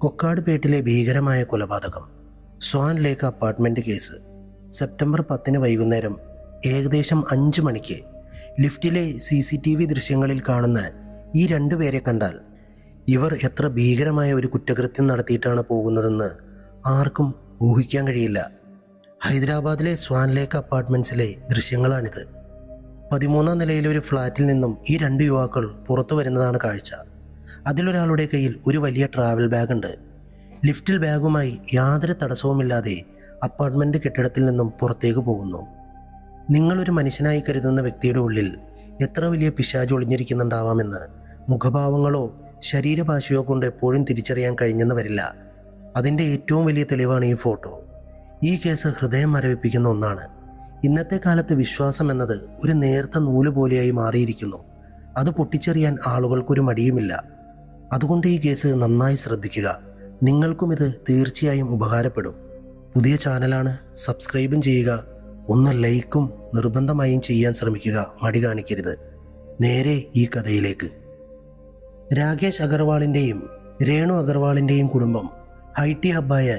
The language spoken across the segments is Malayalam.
കൊക്കാടുപേട്ടിലെ ഭീകരമായ കൊലപാതകം. സ്വാൻ ലേക്ക് അപ്പാർട്ട്മെന്റ് കേസ്. സെപ്റ്റംബർ 10 വൈകുന്നേരം ഏകദേശം 5 മണിക്ക് ലിഫ്റ്റിലെ CCTV ദൃശ്യങ്ങളിൽ കാണുന്ന ഈ രണ്ടുപേരെ കണ്ടാൽ ഇവർ എത്ര ഭീകരമായ ഒരു കുറ്റകൃത്യം നടത്തിയിട്ടാണ് പോകുന്നതെന്ന് ആർക്കും ഊഹിക്കാൻ കഴിയില്ല. ഹൈദരാബാദിലെ സ്വാൻ ലേക്ക് അപ്പാർട്ട്മെന്റ്സിലെ ദൃശ്യങ്ങളാണിത്. 13ാം നിലയിലെ ഒരു ഫ്ലാറ്റിൽ നിന്നും ഈ രണ്ട് യുവാക്കൾ പുറത്തു വരുന്നതാണ് കാഴ്ച. അതിലൊരാളുടെ കയ്യിൽ ഒരു വലിയ ട്രാവൽ ബാഗ് ഉണ്ട്. ലിഫ്റ്റിൽ ബാഗുമായി യാതൊരു തടസ്സവുമില്ലാതെ അപ്പാർട്ട്മെന്റ് കെട്ടിടത്തിൽ നിന്നും പുറത്തേക്ക് പോകുന്നു. നിങ്ങളൊരു മനുഷ്യനായി കരുതുന്ന വ്യക്തിയുടെ ഉള്ളിൽ എത്ര വലിയ പിശാച് ഒളിഞ്ഞിരിക്കുന്നുണ്ടാവാമെന്ന് മുഖഭാവങ്ങളോ ശരീരഭാഷയോ കൊണ്ട് എപ്പോഴും തിരിച്ചറിയാൻ കഴിഞ്ഞെന്ന് വരില്ല. അതിൻ്റെ ഏറ്റവും വലിയ തെളിവാണ് ഈ ഫോട്ടോ. ഈ കേസ് ഹൃദയം മരവിപ്പിക്കുന്ന ഒന്നാണ്. ഇന്നത്തെ കാലത്ത് വിശ്വാസം എന്നത് ഒരു നേർത്ത നൂല് പോലെയായി മാറിയിരിക്കുന്നു. അത് പൊട്ടിച്ചെറിയാൻ ആളുകൾക്കൊരു മടിയുമില്ല. അതുകൊണ്ട് ഈ കേസ് നന്നായി ശ്രദ്ധിക്കുക. നിങ്ങൾക്കും ഇത് തീർച്ചയായും ഉപകാരപ്പെടും. പുതിയ ചാനലാണ്, സബ്സ്ക്രൈബും ചെയ്യുക. ഒന്ന് ലൈക്കും നിർബന്ധമായും ചെയ്യാൻ ശ്രമിക്കുക, മടി കാണിക്കരുത്. നേരെ ഈ കഥയിലേക്ക്. രാകേഷ് അഗർവാളിൻ്റെയും രേണു അഗർവാളിൻ്റെയും കുടുംബം IT ഹബ്ബായ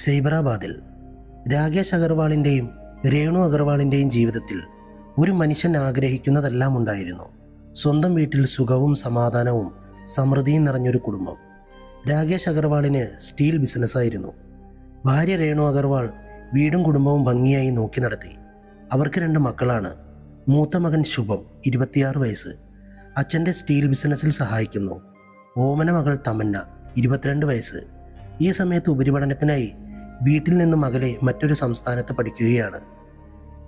സൈബറാബാദിൽ. രാകേഷ് അഗർവാളിൻ്റെയും രേണു അഗർവാളിൻ്റെയും ജീവിതത്തിൽ ഒരു മനുഷ്യൻ ആഗ്രഹിക്കുന്നതെല്ലാം ഉണ്ടായിരുന്നു. സ്വന്തം വീട്ടിൽ സുഖവും സമാധാനവും സമൃദ്ധിയും നിറഞ്ഞൊരു കുടുംബം. രാകേഷ് അഗർവാളിന് സ്റ്റീൽ ബിസിനസ്സായിരുന്നു. ഭാര്യ രേണു അഗർവാൾ വീടും കുടുംബവും ഭംഗിയായി നോക്കി നടത്തി. അവർക്ക് 2 മക്കളാണ്. മൂത്ത മകൻ ശുഭം, 26 വയസ്സ്, അച്ഛൻ്റെ സ്റ്റീൽ ബിസിനസ്സിൽ സഹായിക്കുന്നു. ഓമന മകൾ തമന്ന, 22 വയസ്സ്. ഈ സമയത്ത് ഉപരിപഠനത്തിനായി വീട്ടിൽ നിന്നും അകലെ മറ്റൊരു സംസ്ഥാനത്ത് പഠിക്കുകയാണ്.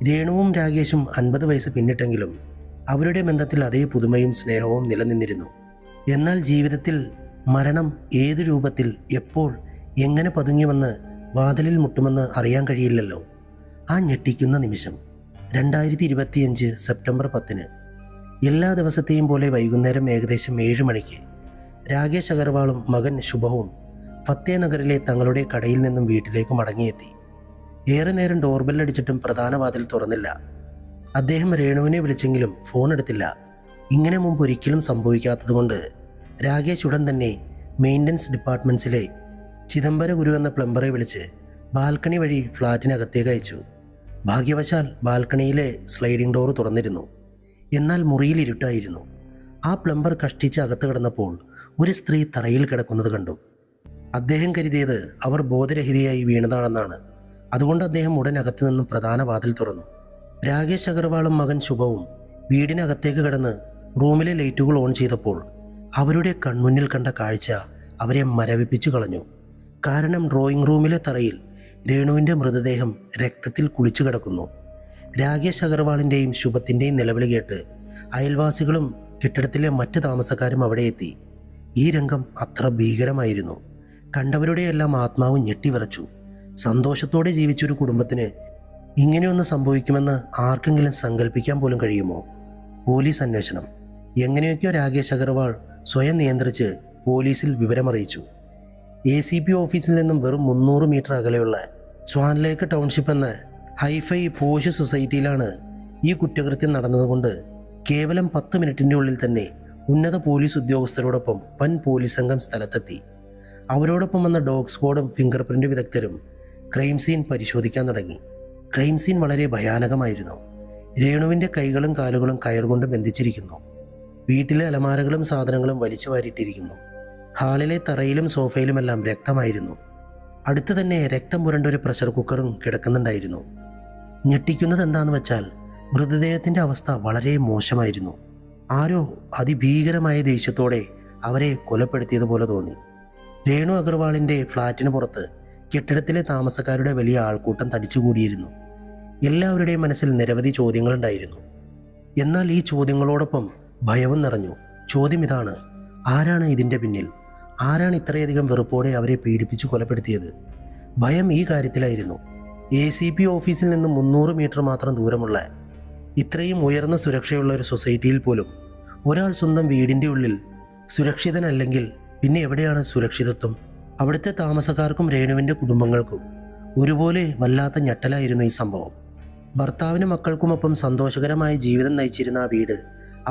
രേണുവും രാകേഷും 50 വയസ്സ് പിന്നിട്ടെങ്കിലും അവരുടെ ബന്ധത്തിൽ അതേ പുതുമയും സ്നേഹവും നിലനിന്നിരുന്നു. എന്നാൽ ജീവിതത്തിൽ മരണം ഏത് രൂപത്തിൽ, എപ്പോൾ, എങ്ങനെ പതുങ്ങിവന്ന് വാതിലിൽ മുട്ടുമെന്ന് അറിയാൻ കഴിയില്ലല്ലോ. ആ ഞെട്ടിക്കുന്ന നിമിഷം 2025 സെപ്റ്റംബർ 10. എല്ലാ ദിവസത്തെയും പോലെ വൈകുന്നേരം ഏകദേശം 7 മണിക്ക് രാകേഷ് അഗർവാളും മകൻ ശുഭവും ഫത്തേ നഗറിലെ തങ്ങളുടെ കടയിൽ നിന്നും വീട്ടിലേക്ക് മടങ്ങിയെത്തി. ഏറെ നേരം ഡോർബെല്ലടിച്ചിട്ടും പ്രധാന വാതിൽ തുറന്നില്ല. അദ്ദേഹം രേണുവിനെ വിളിച്ചെങ്കിലും ഫോൺ എടുത്തില്ല. ഇങ്ങനെ മുമ്പ് ഒരിക്കലും സംഭവിക്കാത്തതുകൊണ്ട് രാകേഷ് ഉടൻ തന്നെ മെയിൻ്റനൻസ് ഡിപ്പാർട്ട്മെൻറ്റ്സിലെ ചിദംബരഗുരു എന്ന പ്ലംബറെ വിളിച്ച് ബാൽക്കണി വഴി ഫ്ലാറ്റിനകത്തേക്ക് അയച്ചു. ഭാഗ്യവശാൽ ബാൽക്കണിയിലെ സ്ലൈഡിംഗ് ഡോർ തുറന്നിരുന്നു. എന്നാൽ മുറിയിൽ ഇരുട്ടായിരുന്നു. ആ പ്ലംബർ കഷ്ടിച്ച് അകത്ത് കിടന്നപ്പോൾ ഒരു സ്ത്രീ തറയിൽ കിടക്കുന്നത് കണ്ടു. അദ്ദേഹം കരുതിയത് അവർ ബോധരഹിതയായി വീണതാണെന്നാണ്. അതുകൊണ്ട് അദ്ദേഹം ഉടൻ അകത്ത് നിന്നും പ്രധാന വാതിൽ തുറന്നു. രാകേഷ് അഗർവാളും മകൻ ശുഭവും വീടിനകത്തേക്ക് കടന്ന് റൂമിലെ ലൈറ്റുകൾ ഓൺ ചെയ്തപ്പോൾ അവരുടെ കൺമുന്നിൽ കണ്ട കാഴ്ച അവരെ മരവിപ്പിച്ചു കളഞ്ഞു. കാരണം ഡ്രോയിങ് റൂമിലെ തറയിൽ രേണുവിൻ്റെ മൃതദേഹം രക്തത്തിൽ കുളിച്ചു കിടക്കുന്നു. രാകേഷ് അഗർവാളിൻ്റെയും ശുഭത്തിൻ്റെയും നിലവിളി കേട്ട് അയൽവാസികളും കെട്ടിടത്തിലെ മറ്റ് താമസക്കാരും അവിടെ എത്തി. ഈ രംഗം അത്ര ഭീകരമായിരുന്നു. കണ്ടവരുടെയെല്ലാം ആത്മാവ് ഞെട്ടിവിറച്ചു. സന്തോഷത്തോടെ ജീവിച്ചൊരു കുടുംബത്തിന് ഇങ്ങനെയൊന്ന് സംഭവിക്കുമെന്ന് ആർക്കെങ്കിലും സങ്കല്പിക്കാൻ പോലും കഴിയുമോ? പോലീസ് അന്വേഷണം. എങ്ങനെയൊക്കെയോ രാകേഷ് അഗർവാൾ സ്വയം നിയന്ത്രിച്ച് പോലീസിൽ വിവരമറിയിച്ചു. ACP ഓഫീസിൽ നിന്നും വെറും 300 മീറ്റർ അകലെയുള്ള സ്വാൻ ലേക്ക് ടൗൺഷിപ്പ് എന്ന ഹൈഫൈ പോഷ് സൊസൈറ്റിയിലാണ് ഈ കുറ്റകൃത്യം നടന്നതുകൊണ്ട് കേവലം 10 മിനിറ്റിൻ്റെ ഉള്ളിൽ തന്നെ ഉന്നത പോലീസ് ഉദ്യോഗസ്ഥരോടൊപ്പം വൻ പോലീസ് സംഘം സ്ഥലത്തെത്തി. അവരോടൊപ്പം വന്ന ഡോഗ് സ്ക്വാഡും ഫിംഗർ പ്രിൻ്റ് വിദഗ്ധരും ക്രൈം സീൻ പരിശോധിക്കാൻ തുടങ്ങി. ക്രൈം സീൻ വളരെ ഭയാനകമായിരുന്നു. രേണുവിൻ്റെ കൈകളും കാലുകളും കയറുകൊണ്ട് ബന്ധിച്ചിരിക്കുന്നു. വീട്ടിലെ അലമാരകളും സാധനങ്ങളും വലിച്ചു വാരിയിട്ടിരിക്കുന്നു. ഹാളിലെ തറയിലും സോഫയിലുമെല്ലാം രക്തമായിരുന്നു. അടുത്ത് തന്നെ രക്തം പുരണ്ടൊരു പ്രഷർ കുക്കറും കിടക്കുന്നുണ്ടായിരുന്നു. ഞെട്ടിക്കുന്നത് എന്താണെന്ന് വെച്ചാൽ മൃതദേഹത്തിൻ്റെ അവസ്ഥ വളരെ മോശമായിരുന്നു. ആരോ അതിഭീകരമായ ദേഷ്യത്തോടെ അവരെ കൊലപ്പെടുത്തിയതുപോലെ തോന്നി. രേണു അഗർവാളിൻ്റെ ഫ്ലാറ്റിന് പുറത്ത് കെട്ടിടത്തിലെ താമസക്കാരുടെ വലിയ ആൾക്കൂട്ടം തടിച്ചുകൂടിയിരുന്നു. എല്ലാവരുടെയും മനസ്സിൽ നിരവധി ചോദ്യങ്ങളുണ്ടായിരുന്നു. എന്നാൽ ഈ ചോദ്യങ്ങളോടൊപ്പം ഭയവും നിറഞ്ഞു. ചോദ്യം ഇതാണ്: ആരാണ് ഇതിൻ്റെ പിന്നിൽ? ആരാണ് ഇത്രയധികം വെറുപ്പോടെ അവരെ പീഡിപ്പിച്ച് കൊലപ്പെടുത്തിയത്? ഭയം ഈ കാര്യത്തിലായിരുന്നു. ACP ഓഫീസിൽ നിന്നും 300 മീറ്റർ മാത്രം ദൂരമുള്ള ഇത്രയും ഉയർന്ന സുരക്ഷയുള്ള ഒരു സൊസൈറ്റിയിൽ പോലും ഒരാൾ സ്വന്തം വീടിൻ്റെ ഉള്ളിൽ സുരക്ഷിതനല്ലെങ്കിൽ പിന്നെ എവിടെയാണ് സുരക്ഷിതത്വം? അവിടുത്തെ താമസക്കാർക്കും രേണുവിൻ്റെ കുടുംബങ്ങൾക്കും ഒരുപോലെ വല്ലാത്ത ഞെട്ടലായിരുന്നു ഈ സംഭവം. ഭർത്താവിനും മക്കൾക്കുമൊപ്പം സന്തോഷകരമായ ജീവിതം നയിച്ചിരുന്ന ആ വീട്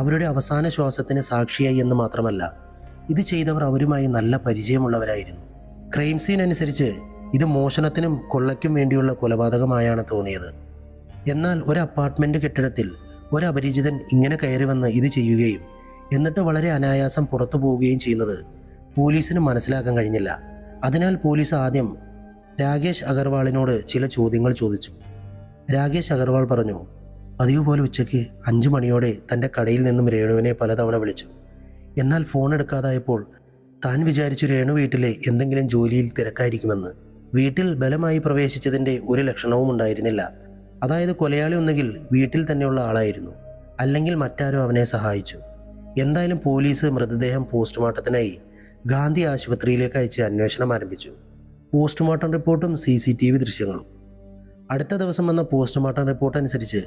അവരുടെ അവസാന ശ്വാസത്തിന് സാക്ഷിയായി എന്ന് മാത്രമല്ല, ഇത് ചെയ്തവർ അവരുമായി നല്ല പരിചയമുള്ളവരായിരുന്നു. ക്രൈം സീൻ അനുസരിച്ച് ഇത് മോഷണത്തിനും കൊള്ളയ്ക്കും വേണ്ടിയുള്ള കൊലപാതകമായാണ് തോന്നിയത്. എന്നാൽ ഒരു അപ്പാർട്ട്മെൻറ്റ് കെട്ടിടത്തിൽ ഒരു അപരിചിതൻ ഇങ്ങനെ കയറി വന്ന് ഇത് ചെയ്യുകയും എന്നിട്ട് വളരെ അനായാസം പുറത്തു പോവുകയും ചെയ്യുന്നത് പോലീസിന് മനസ്സിലാക്കാൻ കഴിഞ്ഞില്ല. അതിനാൽ പോലീസ് ആദ്യം രാകേഷ് അഗർവാളിനോട് ചില ചോദ്യങ്ങൾ ചോദിച്ചു. രാകേഷ് അഗർവാൾ പറഞ്ഞു, പതിവ് പോലെ ഉച്ചയ്ക്ക് 5 മണിയോടെ തൻ്റെ കടയിൽ നിന്നും രേണുവിനെ പലതവണ വിളിച്ചു. എന്നാൽ ഫോൺ എടുക്കാതായപ്പോൾ താൻ വിചാരിച്ചു രേണു വീട്ടിലെ എന്തെങ്കിലും ജോലിയിൽ തിരക്കായിരിക്കുമെന്ന്. വീട്ടിൽ ബലമായി പ്രവേശിച്ചതിൻ്റെ ഒരു ലക്ഷണവും ഉണ്ടായിരുന്നില്ല. അതായത് കൊലയാളി ഒന്നുകിൽ വീട്ടിൽ തന്നെയുള്ള ആളായിരുന്നു, അല്ലെങ്കിൽ മറ്റാരോ അവനെ സഹായിച്ചു. എന്തായാലും പോലീസ് മൃതദേഹം പോസ്റ്റ്മോർട്ടത്തിനായി ഗാന്ധി ആശുപത്രിയിലേക്ക് അയച്ച് അന്വേഷണം ആരംഭിച്ചു. പോസ്റ്റ്മോർട്ടം റിപ്പോർട്ടും CCTV ദൃശ്യങ്ങളും. അടുത്ത ദിവസം വന്ന പോസ്റ്റ്മോർട്ടം റിപ്പോർട്ട് അനുസരിച്ച്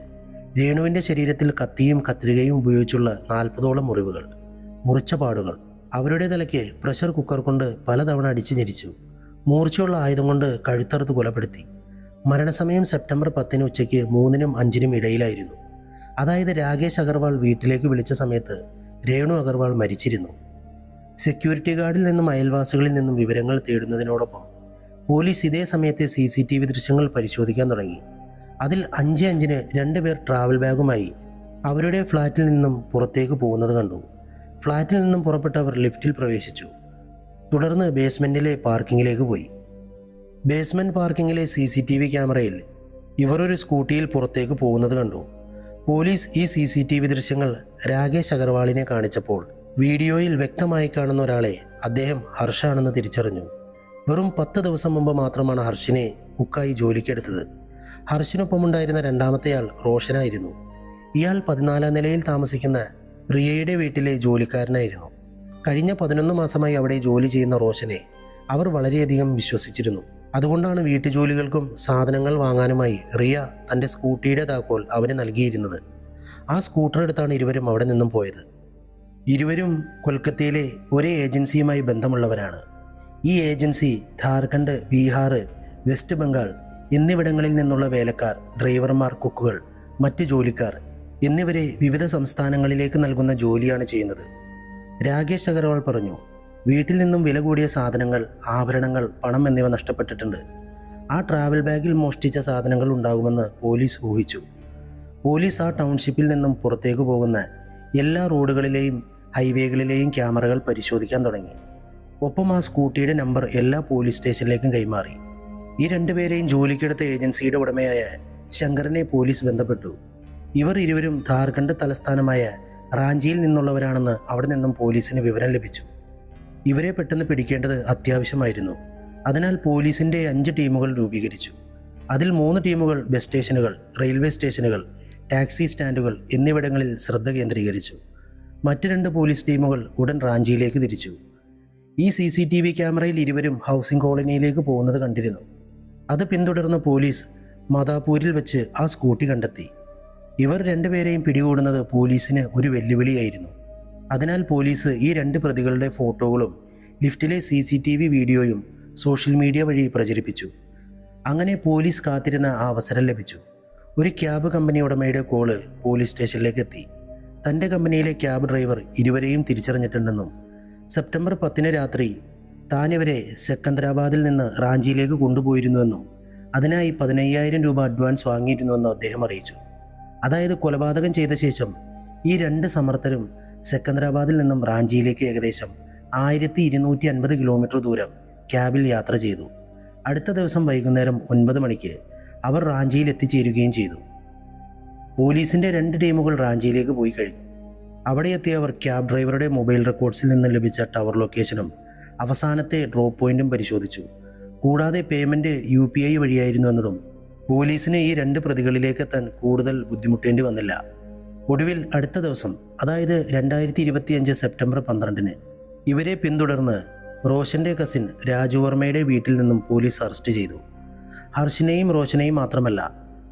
രേണുവിൻ്റെ ശരീരത്തിൽ കത്തിയും കത്രികയും ഉപയോഗിച്ചുള്ള 40ഓളം മുറിവുകൾ, മുറിച്ച പാടുകൾ. അവരുടെ തലയ്ക്ക് പ്രഷർ കുക്കർ കൊണ്ട് പലതവണ അടിച്ചു ഞെരിച്ചു. മൂർച്ചയുള്ള ആയുധം കൊണ്ട് കഴുത്തറുത്ത് കൊലപ്പെടുത്തി. മരണസമയം സെപ്റ്റംബർ 10 ഉച്ചയ്ക്ക് 3-നും 5-നും ഇടയിലായിരുന്നു. അതായത് രാകേഷ് അഗർവാൾ വീട്ടിലേക്ക് വിളിച്ച സമയത്ത് രേണു അഗർവാൾ മരിച്ചിരുന്നു. സെക്യൂരിറ്റി ഗാർഡിൽ നിന്നും അയൽവാസികളിൽ നിന്നും വിവരങ്ങൾ തേടുന്നതിനോടൊപ്പം പോലീസ് ഇതേ സമയത്തെ CCTV ദൃശ്യങ്ങൾ പരിശോധിക്കാൻ തുടങ്ങി. അതിൽ 5:05-ന് 2 പേർ ട്രാവൽ ബാഗുമായി അവരുടെ ഫ്ലാറ്റിൽ നിന്നും പുറത്തേക്ക് പോകുന്നത് കണ്ടു. ഫ്ലാറ്റിൽ നിന്നും പുറപ്പെട്ടവർ ലിഫ്റ്റിൽ പ്രവേശിച്ചു. തുടർന്ന് ബേസ്മെൻറ്റിലെ പാർക്കിങ്ങിലേക്ക് പോയി. ബേസ്മെൻറ്റ് പാർക്കിങ്ങിലെ CCTV ക്യാമറയിൽ ഇവർ ഒരു സ്കൂട്ടിയിൽ പുറത്തേക്ക് പോകുന്നത് കണ്ടു. പോലീസ് ഈ CCTV ദൃശ്യങ്ങൾ രാകേഷ് അഗർവാളിനെ കാണിച്ചപ്പോൾ വീഡിയോയിൽ വ്യക്തമായി കാണുന്ന ഒരാളെ അദ്ദേഹം ഹർഷാണെന്ന് തിരിച്ചറിഞ്ഞു. വെറും 10 ദിവസം മുമ്പ് മാത്രമാണ് ഹർഷിനെ കുക്കായി ജോലിക്കെടുത്തത്. ഹർഷിനൊപ്പമുണ്ടായിരുന്ന രണ്ടാമത്തെയാൾ റോഷനായിരുന്നു. ഇയാൾ 14-ാം നിലയിൽ താമസിക്കുന്ന റിയയുടെ വീട്ടിലെ ജോലിക്കാരനായിരുന്നു. കഴിഞ്ഞ 11 മാസമായി അവിടെ ജോലി ചെയ്യുന്ന റോഷനെ അവർ വളരെയധികം വിശ്വസിച്ചിരുന്നു. അതുകൊണ്ടാണ് വീട്ടുജോലികൾക്കും സാധനങ്ങൾ വാങ്ങാനുമായി റിയ തൻ്റെ സ്കൂട്ടിയുടെ താക്കോൽ അവന് നൽകിയിരുന്നത്. ആ സ്കൂട്ടർ എടുത്താണ് ഇരുവരും അവിടെ നിന്നും പോയത്. ഇരുവരും കൊൽക്കത്തയിലെ ഒരേ ഏജൻസിയുമായി ബന്ധമുള്ളവരാണ്. ഈ ഏജൻസി ഝാർഖണ്ഡ്, ബീഹാർ, വെസ്റ്റ് ബംഗാൾ എന്നിവിടങ്ങളിൽ നിന്നുള്ള വേലക്കാർ, ഡ്രൈവർമാർ, കുക്കുകൾ, മറ്റ് ജോലിക്കാർ എന്നിവരെ വിവിധ സംസ്ഥാനങ്ങളിലേക്ക് നൽകുന്ന ജോലിയാണ് ചെയ്യുന്നത്. രാകേഷ് അഗർവാൾ പറഞ്ഞു, വീട്ടിൽ നിന്നും വില കൂടിയ സാധനങ്ങൾ, ആഭരണങ്ങൾ, പണം എന്നിവ നഷ്ടപ്പെട്ടിട്ടുണ്ട്. ആ ട്രാവൽ ബാഗിൽ മോഷ്ടിച്ച സാധനങ്ങൾ ഉണ്ടാകുമെന്ന് പോലീസ് ഊഹിച്ചു. പോലീസ് ആ ടൗൺഷിപ്പിൽ നിന്നും പുറത്തേക്ക് പോകുന്ന എല്ലാ റോഡുകളിലെയും ഹൈവേകളിലെയും ക്യാമറകൾ പരിശോധിക്കാൻ തുടങ്ങി. ഒപ്പം ആ സ്കൂട്ടിയുടെ നമ്പർ എല്ലാ പോലീസ് സ്റ്റേഷനിലേക്കും കൈമാറി. ഈ 2 പേരെയും ജോലിക്കെടുത്ത ഏജൻസിയുടെ ഉടമയായ ശങ്കറിനെ പോലീസ് ബന്ധപ്പെട്ടു. ഇവർ ഇരുവരും ഝാർഖണ്ഡ് തലസ്ഥാനമായ റാഞ്ചിയിൽ നിന്നുള്ളവരാണെന്ന് അവിടെ നിന്നും പോലീസിന് വിവരം ലഭിച്ചു. ഇവരെ പെട്ടെന്ന് പിടിക്കേണ്ടത് അത്യാവശ്യമായിരുന്നു. അതിനാൽ പോലീസിൻ്റെ 5 ടീമുകൾ രൂപീകരിച്ചു. അതിൽ 3 ടീമുകൾ ബസ് സ്റ്റേഷനുകൾ, റെയിൽവേ സ്റ്റേഷനുകൾ, ടാക്സി സ്റ്റാൻഡുകൾ എന്നിവിടങ്ങളിൽ ശ്രദ്ധ കേന്ദ്രീകരിച്ചു. മറ്റ് 2 പോലീസ് ടീമുകൾ ഉടൻ റാഞ്ചിയിലേക്ക് തിരിച്ചു. ഈ CCTV ക്യാമറയിൽ ഇരുവരും ഹൗസിംഗ് കോളനിയിലേക്ക് പോകുന്നത് കണ്ടിരുന്നു. അത് പിന്തുടർന്ന പോലീസ് മദാപൂരിൽ വെച്ച് ആ സ്കൂട്ടി കണ്ടെത്തി. ഇവർ 2 പേരെയും പിടികൂടുന്നത് പോലീസിന് ഒരു വെല്ലുവിളിയായിരുന്നു. അതിനാൽ പോലീസ് ഈ 2 പ്രതികളുടെ ഫോട്ടോകളും ലിഫ്റ്റിലെ CCTV വീഡിയോയും സോഷ്യൽ മീഡിയ വഴി പ്രചരിപ്പിച്ചു. അങ്ങനെ പോലീസ് കാത്തിരുന്ന ആ അവസരം ലഭിച്ചു. ഒരു ക്യാബ് കമ്പനി ഉടമയുടെ കോള് പോലീസ് സ്റ്റേഷനിലേക്ക് എത്തി. തൻ്റെ കമ്പനിയിലെ ക്യാബ് ഡ്രൈവർ ഇരുവരെയും തിരിച്ചറിഞ്ഞിട്ടുണ്ടെന്നും സെപ്റ്റംബർ 10 രാത്രി താനിവരെ സെക്കന്ദരാബാദിൽ നിന്ന് റാഞ്ചിയിലേക്ക് കൊണ്ടുപോയിരുന്നുവെന്നും അതിനായി 15,000 രൂപ അഡ്വാൻസ് വാങ്ങിയിരുന്നുവെന്നും അദ്ദേഹം അറിയിച്ചു. അതായത് കൊലപാതകം ചെയ്ത ശേഷം ഈ 2 സമർത്ഥരും സെക്കന്ദരാബാദിൽ നിന്നും റാഞ്ചിയിലേക്ക് ഏകദേശം 1250 കിലോമീറ്റർ ദൂരം ക്യാബിൽ യാത്ര ചെയ്തു. അടുത്ത ദിവസം വൈകുന്നേരം 9 മണിക്ക് അവർ റാഞ്ചിയിൽ എത്തിച്ചേരുകയും ചെയ്തു. പോലീസിൻ്റെ 2 ടീമുകൾ റാഞ്ചിയിലേക്ക് പോയി കഴിഞ്ഞു. അവിടെ എത്തിയവർ ക്യാബ് ഡ്രൈവറുടെ മൊബൈൽ റെക്കോർഡ്സിൽ നിന്ന് ലഭിച്ച ടവർ ലൊക്കേഷനും അവസാനത്തെ ഡ്രോപ്പ് പോയിന്റും പരിശോധിച്ചു. കൂടാതെ പേയ്മെൻറ്റ് UPI വഴിയായിരുന്നു എന്നതും പോലീസിന് ഈ 2 പ്രതികളിലേക്ക് എത്താൻ കൂടുതൽ ബുദ്ധിമുട്ടേണ്ടി വന്നില്ല. ഒടുവിൽ അടുത്ത ദിവസം, അതായത് 2025 സെപ്റ്റംബർ 12-ന് ഇവരെ പിന്തുടർന്ന് റോഷൻ്റെ കസിൻ രാജു വർമ്മയുടെ വീട്ടിൽ നിന്നും പോലീസ് അറസ്റ്റ് ചെയ്തു. ഹർഷിനെയും റോഷനെയും മാത്രമല്ല,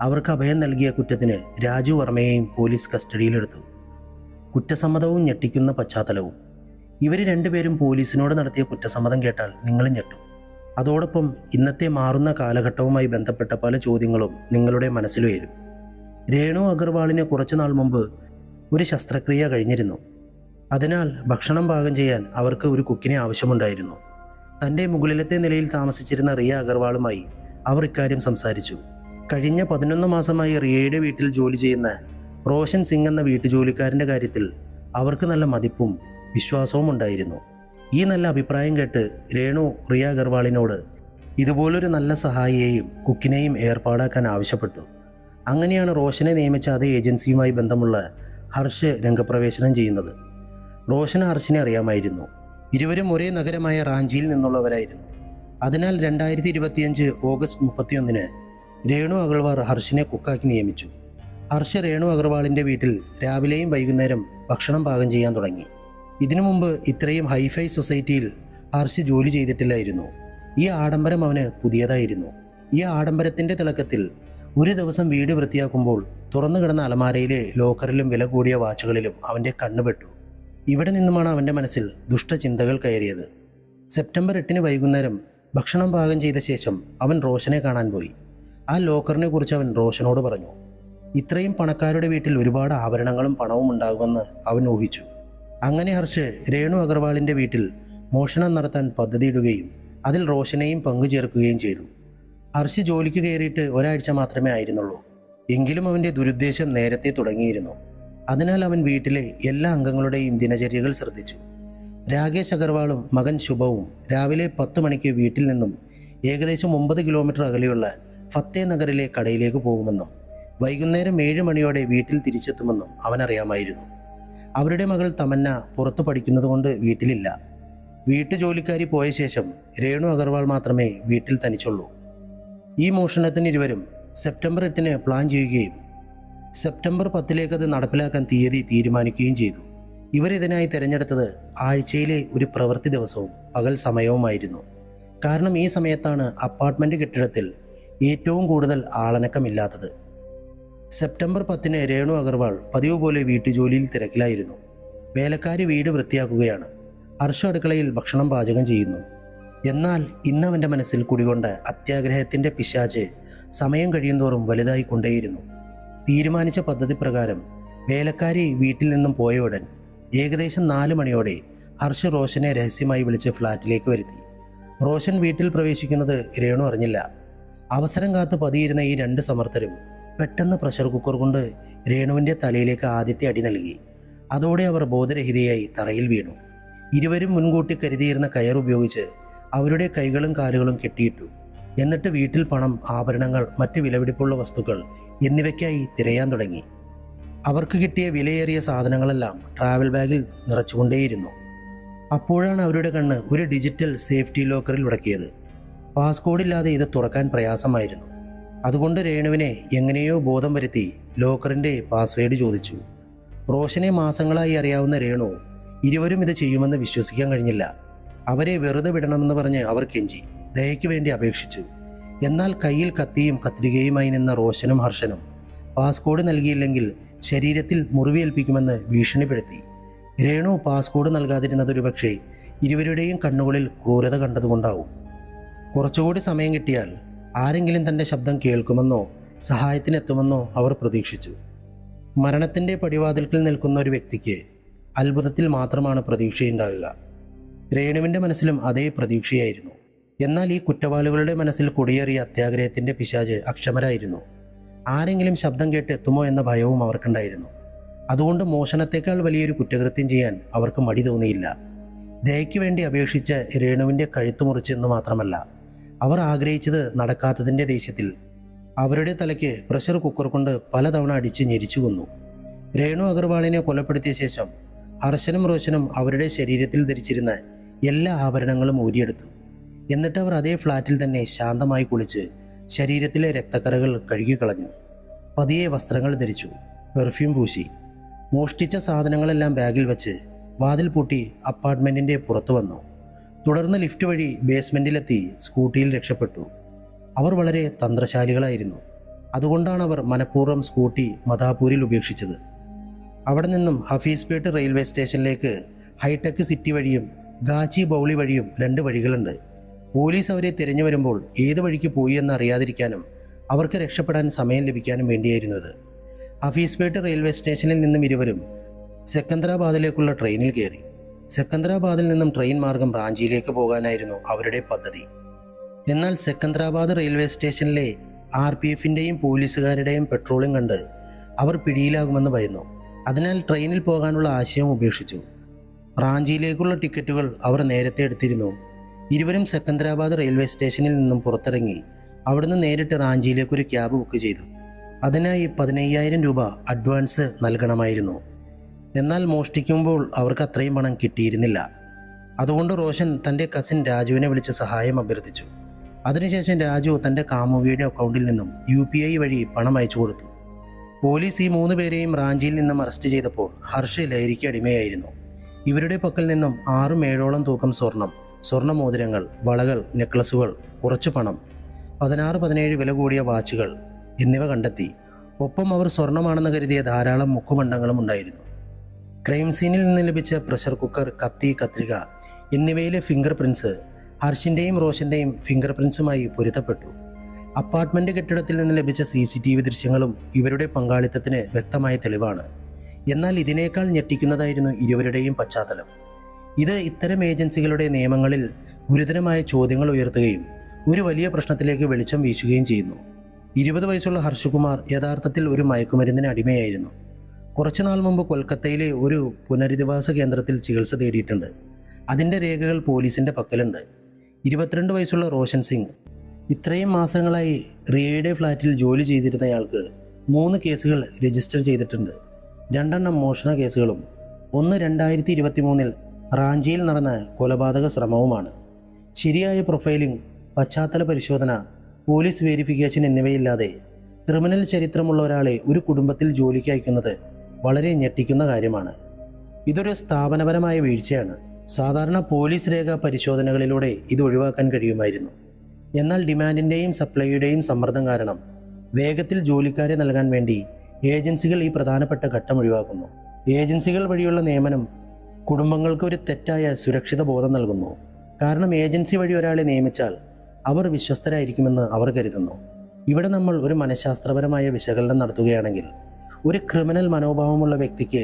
അവർക്ക് അഭയം നൽകിയ കുറ്റത്തിന് രാജു വർമ്മയെയും പോലീസ് കസ്റ്റഡിയിലെടുത്തു. കുറ്റസമ്മതവും ഞെട്ടിക്കുന്ന പശ്ചാത്തലവും. ഇവർ 2 പേരും പോലീസിനോട് നടത്തിയ കുറ്റസമ്മതം കേട്ടാൽ നിങ്ങളും ഞെട്ടും. അതോടൊപ്പം ഇന്നത്തെ മാറുന്ന കാലഘട്ടവുമായി ബന്ധപ്പെട്ട പല ചോദ്യങ്ങളും നിങ്ങളുടെ മനസ്സിൽ വരും. രേണു അഗർവാളിന് കുറച്ചു നാൾ മുമ്പ് ഒരു ശസ്ത്രക്രിയ കഴിഞ്ഞിരുന്നു. അതിനാൽ ഭക്ഷണം പാകം ചെയ്യാൻ അവർക്ക് ഒരു കുക്കിനെ ആവശ്യമുണ്ടായിരുന്നു. തൻ്റെ മുകളിലത്തെ നിലയിൽ താമസിച്ചിരുന്ന റിയ അഗർവാളുമായി അവർ ഇക്കാര്യം സംസാരിച്ചു. കഴിഞ്ഞ 11 മാസമായി റിയയുടെ വീട്ടിൽ ജോലി ചെയ്യുന്ന റോഷൻ സിംഗ് എന്ന വീട്ടുജോലിക്കാരൻ്റെ കാര്യത്തിൽ അവർക്ക് നല്ല മതിപ്പും വിശ്വാസവും ഉണ്ടായിരുന്നു. ഈ നല്ല അഭിപ്രായം കേട്ട് രേണു റിയ അഗർവാളിനോട് ഇതുപോലൊരു നല്ല സഹായിയെയും കുക്കിനെയും ഏർപ്പാടാക്കാൻ ആവശ്യപ്പെട്ടു. അങ്ങനെയാണ് റോഷനെ നിയമിച്ച അതേ ഏജൻസിയുമായി ബന്ധമുള്ള ഹർഷ് രംഗപ്രവേശനം ചെയ്യുന്നത്. റോഷന് ഹർഷിനെ അറിയാമായിരുന്നു. ഇരുവരും ഒരേ നഗരമായ റാഞ്ചിയിൽ നിന്നുള്ളവരായിരുന്നു. അതിനാൽ 2025 ഓഗസ്റ്റ് 31 രേണു അഗർവാൾ ഹർഷിനെ കുക്കാക്കി നിയമിച്ചു. ഹർഷ് രേണു അഗർവാളിൻ്റെ വീട്ടിൽ രാവിലെയും വൈകുന്നേരം ഭക്ഷണം പാകം ചെയ്യാൻ തുടങ്ങി. ഇതിനു മുമ്പ് ഇത്രയും ഹൈഫൈ സൊസൈറ്റിയിൽ ഹർഷ് ജോലി ചെയ്തിട്ടില്ലായിരുന്നു. ഈ ആഡംബരം അവന് പുതിയതായിരുന്നു. ഈ ആഡംബരത്തിൻ്റെ തിളക്കത്തിൽ ഒരു ദിവസം വീട് വൃത്തിയാക്കുമ്പോൾ തുറന്നു കിടന്ന അലമാരയിലെ ലോക്കറിലും വില കൂടിയ വാച്ചുകളിലും അവൻ്റെ കണ്ണുപെട്ടു. ഇവിടെ നിന്നുമാണ് അവൻ്റെ മനസ്സിൽ ദുഷ്ടചിന്തകൾ കയറിയത്. സെപ്റ്റംബർ 8 വൈകുന്നേരം ഭക്ഷണം പാകം ചെയ്ത ശേഷം അവൻ റോഷനെ കാണാൻ പോയി. ആ ലോക്കറിനെ കുറിച്ച് അവൻ റോഷനോട് പറഞ്ഞു. ഇത്രയും പണക്കാരുടെ വീട്ടിൽ ഒരുപാട് ആഭരണങ്ങളും പണവും ഉണ്ടാകുമെന്ന് അവൻ ഊഹിച്ചു. അങ്ങനെ ഹർഷ് രേണു അഗർവാളിൻ്റെ വീട്ടിൽ മോഷണം നടത്താൻ പദ്ധതിയിടുകയും അതിൽ റോഷനെയും പങ്കുചേർക്കുകയും ചെയ്തു. ഹർഷ് ജോലിക്ക് കയറിയിട്ട് ഒരാഴ്ച മാത്രമേ ആയിരുന്നുള്ളൂ. എങ്കിലും അവൻ്റെ ദുരുദ്ദേശം നേരത്തെ തുടങ്ങിയിരുന്നു. അതിനാൽ അവൻ വീട്ടിലെ എല്ലാ അംഗങ്ങളുടെയും ദിനചര്യകൾ ശ്രദ്ധിച്ചു. രാകേഷ് അഗർവാളും മകൻ ശുഭവും രാവിലെ 10 മണിക്ക് വീട്ടിൽ നിന്നും ഏകദേശം 9 കിലോമീറ്റർ അകലെയുള്ള ഫത്തേ നഗറിലെ കടയിലേക്ക് പോകുമെന്നും വൈകുന്നേരം 7 മണിയോടെ വീട്ടിൽ തിരിച്ചെത്തുമെന്നും അവനറിയാമായിരുന്നു. അവരുടെ മകൾ തമന്ന പുറത്തു പഠിക്കുന്നതുകൊണ്ട് വീട്ടിലില്ല. വീട്ടുജോലിക്കാരി പോയ ശേഷം രേണു അഗർവാൾ മാത്രമേ വീട്ടിൽ തനിച്ചുള്ളൂ. ഈ മോഷണത്തിന് ഇരുവരും സെപ്റ്റംബർ 8 പ്ലാൻ ചെയ്യുകയും സെപ്റ്റംബർ 10 അത് നടപ്പിലാക്കാൻ തീയതി തീരുമാനിക്കുകയും ചെയ്തു. ഇവരിതിനായി തിരഞ്ഞെടുത്തത് ആഴ്ചയിലെ ഒരു പ്രവൃത്തി ദിവസവും പകൽ സമയവുമായിരുന്നു. കാരണം ഈ സമയത്താണ് അപ്പാർട്ട്മെൻറ്റ് കെട്ടിടത്തിൽ ഏറ്റവും കൂടുതൽ ആളനക്കമില്ലാത്തത്. സെപ്റ്റംബർ 10 രേണു അഗർവാൾ പതിവ് പോലെ വീട്ടുജോലിയിൽ തിരക്കിലായിരുന്നു. വേലക്കാരി വീട് വൃത്തിയാക്കുകയാണ്. ഹർഷ അടുക്കളയിൽ ഭക്ഷണം പാചകം ചെയ്യുന്നു. എന്നാൽ ഇന്നവൻ്റെ മനസ്സിൽ കുടികൊണ്ട അത്യാഗ്രഹത്തിൻ്റെ പിശാച് സമയം കഴിയുന്തോറും വലുതായി കൊണ്ടേയിരുന്നു. തീരുമാനിച്ച പദ്ധതി പ്രകാരം വേലക്കാരി വീട്ടിൽ നിന്നും പോയ ഉടൻ ഏകദേശം 4 മണിയോടെ ഹർഷ് റോഷനെ രഹസ്യമായി വിളിച്ച് ഫ്ലാറ്റിലേക്ക് വരുത്തി. റോഷൻ വീട്ടിൽ പ്രവേശിക്കുന്നത് രേണു അറിഞ്ഞില്ല. അവസരം കാത്ത് പതിയിരുന്ന ഈ 2 സമർത്ഥരും പെട്ടെന്ന് പ്രഷർ കുക്കർ കൊണ്ട് രേണുവിൻ്റെ തലയിലേക്ക് ആദ്യത്തെ അടി നൽകി. അതോടെ അവർ ബോധരഹിതയായി തറയിൽ വീണു. ഇരുവരും മുൻകൂട്ടി കരുതിയിരുന്ന കയർ ഉപയോഗിച്ച് അവരുടെ കൈകളും കാലുകളും കെട്ടിയിട്ടു. എന്നിട്ട് വീട്ടിൽ പണം, ആഭരണങ്ങൾ, മറ്റ് വിലപിടിപ്പുള്ള വസ്തുക്കൾ എന്നിവയ്ക്കായി തിരയാൻ തുടങ്ങി. അവർക്ക് കിട്ടിയ വിലയേറിയ സാധനങ്ങളെല്ലാം ട്രാവൽ ബാഗിൽ നിറച്ചുകൊണ്ടേയിരുന്നു. അപ്പോഴാണ് അവരുടെ കണ്ണ് ഒരു ഡിജിറ്റൽ സേഫ്റ്റി ലോക്കറിൽ ഉടക്കിയത്. പാസ്കോഡില്ലാതെ ഇത് തുറക്കാൻ പ്രയാസമായിരുന്നു. അതുകൊണ്ട് രേണുവിനെ എങ്ങനെയോ ബോധം വരുത്തി ലോക്കറിൻ്റെ പാസ്വേഡ് ചോദിച്ചു. റോഷനെ മാസങ്ങളായി അറിയാവുന്ന രേണു ഇരുവരും ഇത് ചെയ്യുമെന്ന് വിശ്വസിക്കാൻ കഴിഞ്ഞില്ല. അവരെ വെറുതെ വിടണമെന്ന് പറഞ്ഞ് അവർ കെഞ്ചി ദയയ്ക്ക് വേണ്ടി അപേക്ഷിച്ചു. എന്നാൽ കയ്യിൽ കത്തിയും കത്രികയുമായി നിന്ന റോഷനും ഹർഷനും പാസ്കോഡ് നൽകിയില്ലെങ്കിൽ ശരീരത്തിൽ മുറിവേൽപ്പിക്കുമെന്ന് ഭീഷണിപ്പെടുത്തി. രേണു പാസ്കോഡ് നൽകാതിരുന്നതൊരു പക്ഷേ ഇരുവരുടെയും കണ്ണുകളിൽ ക്രൂരത കണ്ടതുകൊണ്ടാവും. കുറച്ചുകൂടി സമയം കിട്ടിയാൽ ആരെങ്കിലും തൻ്റെ ശബ്ദം കേൾക്കുമെന്നോ സഹായത്തിനെത്തുമെന്നോ അവർ പ്രതീക്ഷിച്ചു. മരണത്തിൻ്റെ പടിവാതിൽക്കൽ നിൽക്കുന്ന ഒരു വ്യക്തിക്ക് അത്ഭുതത്തിൽ മാത്രമാണ് പ്രതീക്ഷയുണ്ടാവുക. രേണുവിൻ്റെ മനസ്സിലും അതേ പ്രതീക്ഷയായിരുന്നു. എന്നാൽ ഈ കുറ്റവാളികളുടെ മനസ്സിൽ കുടിയേറിയ അത്യാഗ്രഹത്തിൻ്റെ പിശാച് അക്ഷമരായിരുന്നു. ആരെങ്കിലും ശബ്ദം കേട്ട് എത്തുമോ എന്ന ഭയവും അവർക്കുണ്ടായിരുന്നു. അതുകൊണ്ട് മോഷണത്തേക്കാൾ വലിയൊരു കുറ്റകൃത്യം ചെയ്യാൻ അവർക്ക് മടി തോന്നിയില്ല. ദയയ്ക്ക് വേണ്ടി അപേക്ഷിച്ച രേണുവിൻ്റെ കഴുത്ത് മുറിച്ചെന്ന് മാത്രമല്ല, അവർ ആഗ്രഹിച്ചത് നടക്കാത്തതിൻ്റെ ദേഷ്യത്തിൽ അവരുടെ തലയ്ക്ക് പ്രഷർ കുക്കർ കൊണ്ട് പലതവണ അടിച്ച് ഞെരിച്ചു കൊന്നു. രേണു അഗർവാളിനെ കൊലപ്പെടുത്തിയ ശേഷം ഹർഷനും റോഷനും അവരുടെ ശരീരത്തിൽ ധരിച്ചിരുന്ന എല്ലാ ആഭരണങ്ങളും ഊരിയെടുത്തു. എന്നിട്ട് അവർ അതേ ഫ്ലാറ്റിൽ തന്നെ ശാന്തമായി കുളിച്ച് ശരീരത്തിലെ രക്തക്കറകൾ കഴുകിക്കളഞ്ഞു. പതിയെ വസ്ത്രങ്ങൾ ധരിച്ചു, പെർഫ്യൂം പൂശി. മോഷ്ടിച്ച സാധനങ്ങളെല്ലാം ബാഗിൽ വെച്ച് വാതിൽ പൂട്ടി അപ്പാർട്ട്മെൻറ്റിൻ്റെ പുറത്തു വന്നു. തുടർന്ന് ലിഫ്റ്റ് വഴി ബേസ്മെൻറ്റിലെത്തി സ്കൂട്ടിയിൽ രക്ഷപ്പെട്ടു. അവർ വളരെ തന്ത്രശാലികളായിരുന്നു. അതുകൊണ്ടാണ് അവർ മനഃപൂർവ്വം സ്കൂട്ടി മദാപൂരിൽ ഉപേക്ഷിച്ചത്. അവിടെ നിന്നും ഹഫീസ്പേട്ട് റെയിൽവേ സ്റ്റേഷനിലേക്ക് ഹൈടെക് സിറ്റി വഴിയും ഗാച്ചി ബൗളി വഴിയും 2 വഴികളുണ്ട്. പോലീസ് അവരെ തിരഞ്ഞു വരുമ്പോൾ ഏത് വഴിക്ക് പോയി എന്ന് അറിയാതിരിക്കാനും അവർക്ക് രക്ഷപ്പെടാൻ സമയം ലഭിക്കാനും വേണ്ടിയായിരുന്നു ഇത്. ഹഫീസ്പേട്ട് റെയിൽവേ സ്റ്റേഷനിൽ നിന്നും ഇരുവരും സെക്കന്ദരാബാദിലേക്കുള്ള ട്രെയിനിൽ കയറി. സെക്കന്ദരാബാദിൽ നിന്നും ട്രെയിൻ മാർഗം റാഞ്ചിയിലേക്ക് പോകാനായിരുന്നു അവരുടെ പദ്ധതി. എന്നാൽ സെക്കന്ദരാബാദ് റെയിൽവേ സ്റ്റേഷനിലെ RPFൻ്റെയും പോലീസുകാരുടെയും പെട്രോളിംഗ് കണ്ട് അവർ പിടിയിലാകുമെന്ന് ഭയന്നു. അതിനാൽ ട്രെയിനിൽ പോകാനുള്ള ആശയം ഉപേക്ഷിച്ചു. റാഞ്ചിയിലേക്കുള്ള ടിക്കറ്റുകൾ അവർ നേരത്തെ എടുത്തിരുന്നു. ഇരുവരും സെക്കന്ദരാബാദ് റെയിൽവേ സ്റ്റേഷനിൽ നിന്നും പുറത്തിറങ്ങി അവിടുന്ന് നേരിട്ട് റാഞ്ചിയിലേക്കൊരു ക്യാബ് ബുക്ക് ചെയ്തു. അതിനായി 15,000 രൂപ അഡ്വാൻസ് നൽകണമായിരുന്നു. എന്നാൽ മോഷ്ടിക്കുമ്പോൾ അവർക്ക് അത്രയും പണം കിട്ടിയിരുന്നില്ല. അതുകൊണ്ട് റോഷൻ തൻ്റെ കസിൻ രാജുവിനെ വിളിച്ച് സഹായം അഭ്യർത്ഥിച്ചു. അതിനുശേഷം രാജു തൻ്റെ കാമുകിയുടെ അക്കൗണ്ടിൽ നിന്നും UPI വഴി പണം അയച്ചു കൊടുത്തു. പോലീസ് ഈ 3 പേരെയും റാഞ്ചിയിൽ നിന്നും അറസ്റ്റ് ചെയ്തപ്പോൾ ഹർഷ് ലഹരിക്ക് അടിമയായിരുന്നു. ഇവരുടെ പക്കൽ നിന്നും 6-7ഓളം തൂക്കം സ്വർണ്ണമോതിരങ്ങൾ, വളകൾ, നെക്ലസുകൾ, കുറച്ച് പണം, 16-17 വില കൂടിയ വാച്ചുകൾ എന്നിവ കണ്ടെത്തി. ഒപ്പം അവർ സ്വർണ്ണമാണെന്ന് കരുതിയ ധാരാളം മുക്കുമണ്ഡങ്ങളും ഉണ്ടായിരുന്നു. ക്രൈം സീനിൽ നിന്ന് ലഭിച്ച പ്രഷർ കുക്കർ, കത്തി, കത്രിക എന്നിവയിലെ ഫിംഗർ പ്രിൻസ് ഹർഷിൻ്റെയും റോഷൻ്റെയും ഫിംഗർ പ്രിൻസുമായി പൊരുത്തപ്പെട്ടു. അപ്പാർട്ട്മെൻറ്റ് കെട്ടിടത്തിൽ നിന്ന് ലഭിച്ച CCTV ദൃശ്യങ്ങളും ഇവരുടെ പങ്കാളിത്തത്തിന് വ്യക്തമായ തെളിവാണ്. എന്നാൽ ഇതിനേക്കാൾ ഞെട്ടിക്കുന്നതായിരുന്നു ഇരുവരുടെയും പശ്ചാത്തലം. ഇത് ഇത്തരം ഏജൻസികളുടെ നിയമങ്ങളിൽ ഗുരുതരമായ ചോദ്യങ്ങൾ ഉയർത്തുകയും ഒരു വലിയ പ്രശ്നത്തിലേക്ക് വെളിച്ചം വീശുകയും ചെയ്യുന്നു. 20 വയസ്സുള്ള ഹർഷകുമാർ യഥാർത്ഥത്തിൽ ഒരു മയക്കുമരുന്നിന് അടിമയായിരുന്നു. കുറച്ചുനാൾ മുമ്പ് കൊൽക്കത്തയിലെ ഒരു പുനരധിവാസ കേന്ദ്രത്തിൽ ചികിത്സ തേടിയിട്ടുണ്ട്. അതിൻ്റെ രേഖകൾ പോലീസിൻ്റെ പക്കലുണ്ട്. 22 വയസ്സുള്ള റോഷൻ സിംഗ് ഇത്രയും മാസങ്ങളായി റിയയുടെ ഫ്ലാറ്റിൽ ജോലി ചെയ്തിരുന്നയാൾക്ക് 3 കേസുകൾ രജിസ്റ്റർ ചെയ്തിട്ടുണ്ട്. 2 മോഷണ കേസുകളും 1 2023 റാഞ്ചിയിൽ നടന്ന കൊലപാതക ശ്രമവുമാണ്. ശരിയായ പ്രൊഫൈലിംഗ്, പശ്ചാത്തല പരിശോധന, പോലീസ് വെരിഫിക്കേഷൻ എന്നിവയില്ലാതെ ക്രിമിനൽ ചരിത്രമുള്ള ഒരാളെ ഒരു കുടുംബത്തിൽ ജോലിക്ക് അയക്കുന്നത് വളരെ ഞെട്ടിക്കുന്ന കാര്യമാണ്. ഇതൊരു സ്ഥാപനപരമായ വീഴ്ചയാണ്. സാധാരണ പോലീസ് രേഖ പരിശോധനകളിലൂടെ ഇത് ഒഴിവാക്കാൻ കഴിയുമായിരുന്നു. എന്നാൽ ഡിമാൻഡിൻ്റെയും സപ്ലൈയുടെയും സമ്മർദ്ദം കാരണം വേഗത്തിൽ ജോലിക്കാരെ നൽകാൻ വേണ്ടി ഏജൻസികൾ ഈ പ്രധാനപ്പെട്ട ഘട്ടം ഒഴിവാക്കുന്നു. ഏജൻസികൾ വഴിയുള്ള നിയമനം കുടുംബങ്ങൾക്ക് ഒരു തെറ്റായ സുരക്ഷിത ബോധം നൽകുന്നു. കാരണം ഏജൻസി വഴി ഒരാളെ നിയമിച്ചാൽ അവർ വിശ്വസ്തരായിരിക്കുമെന്ന് അവർ കരുതുന്നു. ഇവിടെ നമ്മൾ ഒരു മനഃശാസ്ത്രപരമായ വിശകലനം നടത്തുകയാണെങ്കിൽ, ഒരു ക്രിമിനൽ മനോഭാവമുള്ള വ്യക്തിക്ക്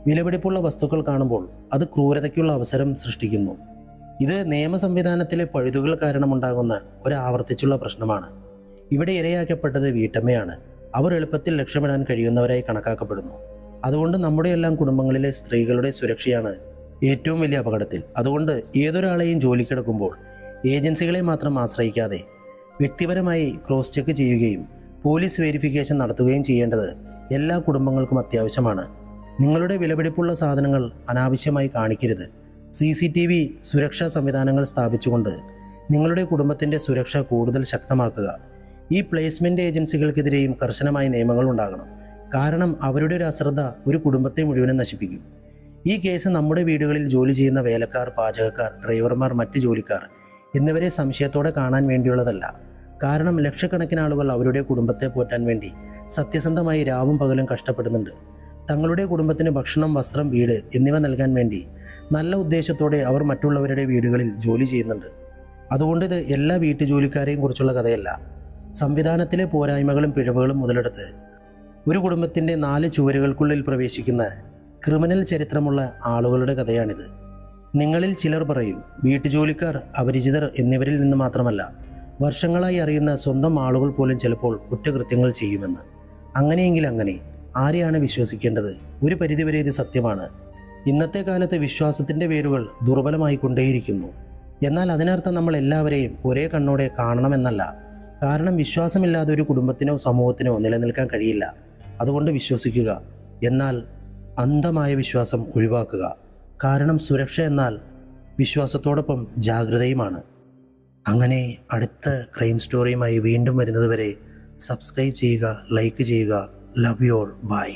വിലപിടിപ്പുള്ള വസ്തുക്കൾ കാണുമ്പോൾ അത് ക്രൂരതയ്ക്കുള്ള അവസരം സൃഷ്ടിക്കുന്നു. ഇത് നിയമ സംവിധാനത്തിലെ പഴുതുകൾ കാരണമുണ്ടാകുന്ന ഒരു ആവർത്തിച്ചുള്ള പ്രശ്നമാണ്. ഇവിടെ ഇരയാക്കപ്പെട്ടത് വീട്ടമ്മയാണ്. അവർ എളുപ്പത്തിൽ രക്ഷപ്പെടാൻ കഴിയുന്നവരായി കണക്കാക്കപ്പെടുന്നു. അതുകൊണ്ട് നമ്മുടെയെല്ലാം കുടുംബങ്ങളിലെ സ്ത്രീകളുടെ സുരക്ഷയാണ് ഏറ്റവും വലിയ അപകടത്തിൽ. അതുകൊണ്ട് ഏതൊരാളെയും ജോലിക്കെടുക്കുമ്പോൾ ഏജൻസികളെ മാത്രം ആശ്രയിക്കാതെ വ്യക്തിപരമായി ക്രോസ് ചെക്ക് ചെയ്യുകയും പോലീസ് വെരിഫിക്കേഷൻ നടത്തുകയും ചെയ്യേണ്ടത് എല്ലാ കുടുംബങ്ങൾക്കും അത്യാവശ്യമാണ്. നിങ്ങളുടെ വിലപിടിപ്പുള്ള സാധനങ്ങൾ അനാവശ്യമായി കാണിക്കരുത്. CCTV സുരക്ഷാ സംവിധാനങ്ങൾ സ്ഥാപിച്ചുകൊണ്ട് നിങ്ങളുടെ കുടുംബത്തിൻ്റെ സുരക്ഷ കൂടുതൽ ശക്തമാക്കുക. ഈ പ്ലേസ്മെൻറ്റ് ഏജൻസികൾക്കെതിരെയും കർശനമായ നിയമങ്ങൾ ഉണ്ടാകണം. കാരണം അവരുടെ ഒരു അശ്രദ്ധ ഒരു കുടുംബത്തെ മുഴുവനും നശിപ്പിക്കും. ഈ കേസ് നമ്മുടെ വീടുകളിൽ ജോലി ചെയ്യുന്ന വേലക്കാർ, പാചകക്കാർ, ഡ്രൈവർമാർ, മറ്റ് ജോലിക്കാർ എന്നിവരെ സംശയത്തോടെ കാണാൻ വേണ്ടിയുള്ളതല്ല. കാരണം ലക്ഷക്കണക്കിന് ആളുകൾ അവരുടെ കുടുംബത്തെ പോറ്റാൻ വേണ്ടി സത്യസന്ധമായി രാവും പകലും കഷ്ടപ്പെടുന്നുണ്ട്. തങ്ങളുടെ കുടുംബത്തിന് ഭക്ഷണം, വസ്ത്രം, വീട് എന്നിവ നൽകാൻ വേണ്ടി നല്ല ഉദ്ദേശത്തോടെ അവർ മറ്റുള്ളവരുടെ വീടുകളിൽ ജോലി ചെയ്യുന്നുണ്ട്. അതുകൊണ്ട് ഇത് എല്ലാ വീട്ടുജോലിക്കാരെയും കുറിച്ചുള്ള കഥയല്ല. സംവിധാനത്തിലെ പോരായ്മകളും പിഴവുകളും മുതലെടുത്ത് ഒരു കുടുംബത്തിൻ്റെ 4 ചുവരുകൾക്കുള്ളിൽ പ്രവേശിക്കുന്ന ക്രിമിനൽ ചരിത്രമുള്ള ആളുകളുടെ കഥയാണിത്. നിങ്ങളിൽ ചിലർ പറയും, വീട്ടുജോലിക്കാർ, അപരിചിതർ എന്നിവരിൽ നിന്ന് മാത്രമല്ല, വർഷങ്ങളായി അറിയുന്ന സ്വന്തം ആളുകൾ പോലും ചിലപ്പോൾ കുറ്റകൃത്യങ്ങൾ ചെയ്യുമെന്ന്. അങ്ങനെയെങ്കിൽ അങ്ങനെ ആരെയാണ് വിശ്വസിക്കേണ്ടത്? ഒരു പരിധിവരെ ഇത് സത്യമാണ്. ഇന്നത്തെ കാലത്ത് വിശ്വാസത്തിൻ്റെ വേരുകൾ ദുർബലമായിക്കൊണ്ടേയിരിക്കുന്നു. എന്നാൽ അതിനർത്ഥം നമ്മൾ എല്ലാവരെയും ഒരേ കണ്ണോടെ കാണണമെന്നല്ല. കാരണം വിശ്വാസമില്ലാതെ ഒരു കുടുംബത്തിനോ സമൂഹത്തിനോ നിലനിൽക്കാൻ കഴിയില്ല. അതുകൊണ്ട് വിശ്വസിക്കുക, എന്നാൽ അന്ധമായ വിശ്വാസം ഒഴിവാക്കുക. കാരണം സുരക്ഷ എന്നാൽ വിശ്വാസത്തോടൊപ്പം ജാഗ്രതയുമാണ്. അങ്ങനെ അടുത്ത ക്രൈം സ്റ്റോറിയുമായി വീണ്ടും വരുന്നതുവരെ സബ്സ്ക്രൈബ് ചെയ്യുക, ലൈക്ക് ചെയ്യുക. Love you all. ബൈ.